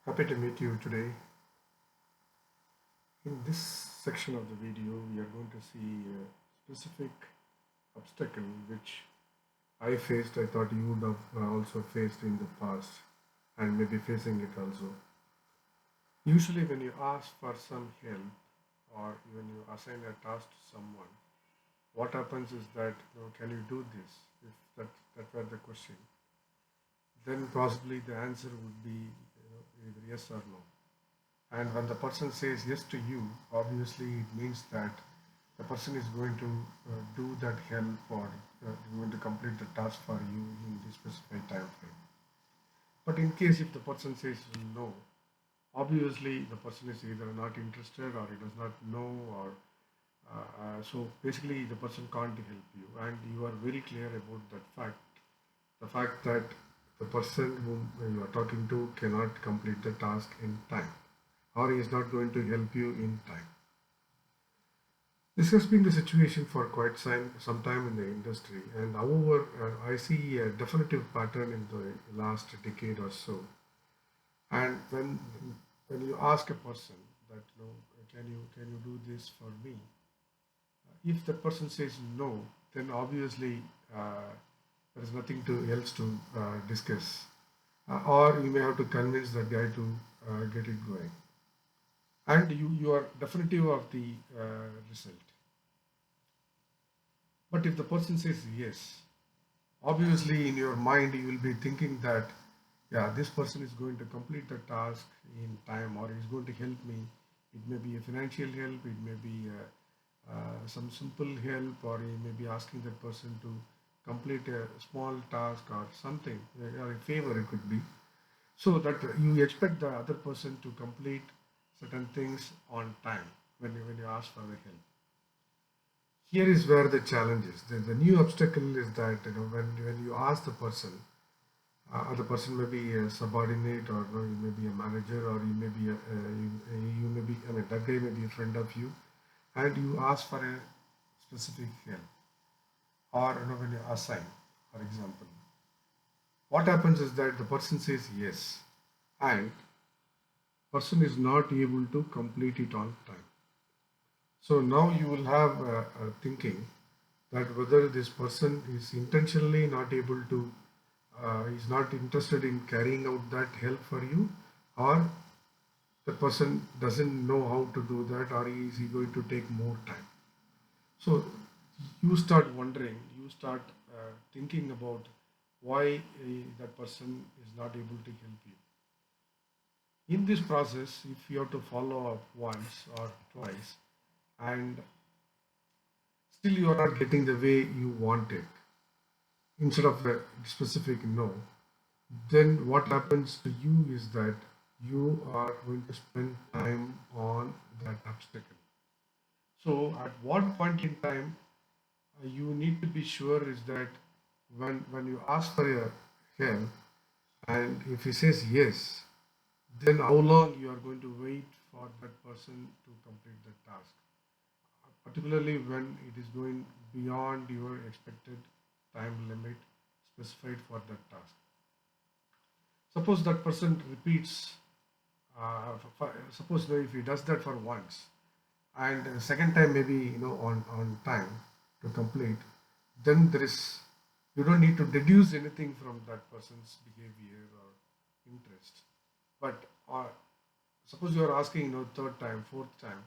Happy to meet you today. In this section of the video, we are going to see a specific obstacle which I faced. I thought you would have also faced in the past and maybe facing it also. Usually, when you ask for some help or when you assign a task to someone, what happens is that, can you do this? If that were the question, then possibly the answer would be either yes or no. And when the person says yes to you, obviously it means that the person is going to do that help or going to complete the task for you in this specified time frame. But in case if the person says no, obviously the person is either not interested or he does not know or so basically the person can't help you and you are very clear about that fact. The fact that the person whom you are talking to cannot complete the task in time or he is not going to help you in time. This has been the situation for quite some time in the industry, and however, I see a definitive pattern in the last decade or so. And when you ask a person that can you do this for me, if the person says no, then obviously there is nothing to else to discuss, or you may have to convince that guy to get it going, and you are definitive of the result. But if the person says yes, obviously in your mind you will be thinking that, yeah, this person is going to complete the task in time or is going to help me. It may be a financial help, it may be some simple help, or you may be asking that person to complete a small task or something, or a favor it could be. So that you expect the other person to complete certain things on time when you ask for the help. Here is where the challenge is. The new obstacle is that when you ask the person, the person may be a subordinate or you may be a manager or you may be you may be, I mean, that guy may be a friend of you, and you ask for a specific help or when you assign, for example, what happens is that the person says yes and person is not able to complete it on time. So now you will have thinking that whether this person is intentionally not able to, is not interested in carrying out that help for you, or the person doesn't know how to do that, or is he going to take more time. So you start wondering, you start thinking about why that person is not able to help you. In this process, if you have to follow up once or twice, and still you are not getting the way you want it, instead of a specific no, then what happens to you is that you are going to spend time on that obstacle. So, at what point in time you need to be sure is that when you ask for your help, and if he says yes, then how long you are going to wait for that person to complete the task, particularly when it is going beyond your expected time limit specified for that task. Suppose that person repeats, suppose if he does that for once and the second time maybe on time to complete, then there is, you don't need to deduce anything from that person's behavior or interest. But suppose you are asking third time, fourth time,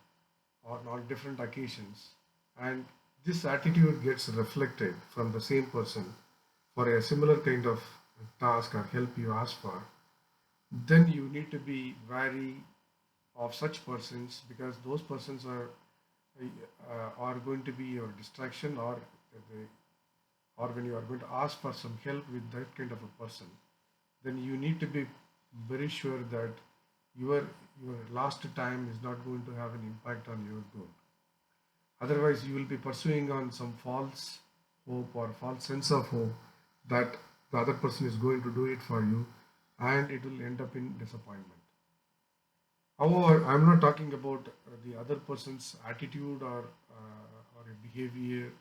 or on different occasions, and this attitude gets reflected from the same person for a similar kind of task or help you ask for, then you need to be wary of such persons, because those persons are going to be your distraction, they, or when you are going to ask for some help with that kind of a person, then you need to be very sure that your last time is not going to have an impact on your goal. Otherwise, you will be pursuing on some false hope or false sense of hope that the other person is going to do it for you, and it will end up in disappointment. However, I'm not talking about the other person's attitude or a behavior,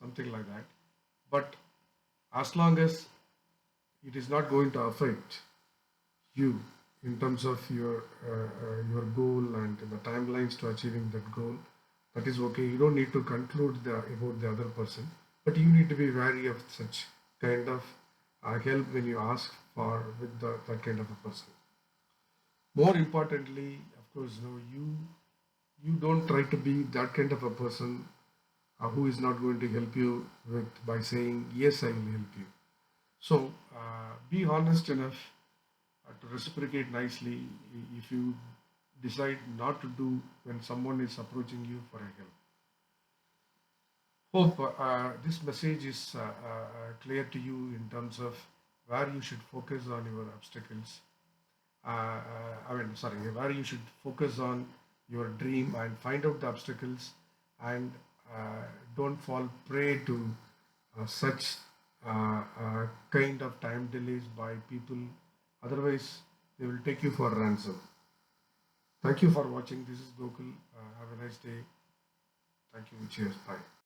something like that. But as long as it is not going to affect you in terms of your goal and the timelines to achieving that goal. That is okay. You don't need to conclude about the other person, but you need to be wary of such kind of help when you ask for with that kind of a person. More importantly, of course, you don't try to be that kind of a person who is not going to help you with by saying yes, I will help you. So be honest enough to reciprocate nicely if you decide not to do when someone is approaching you for a help. Hope this message is clear to you in terms of where you should focus on your obstacles. Sorry, where you should focus on your dream and find out the obstacles and don't fall prey to such kind of time delays by people. Otherwise, they will take you for ransom. Thank you for watching. This is Gokul. Have a nice day. Thank you. Cheers. Bye.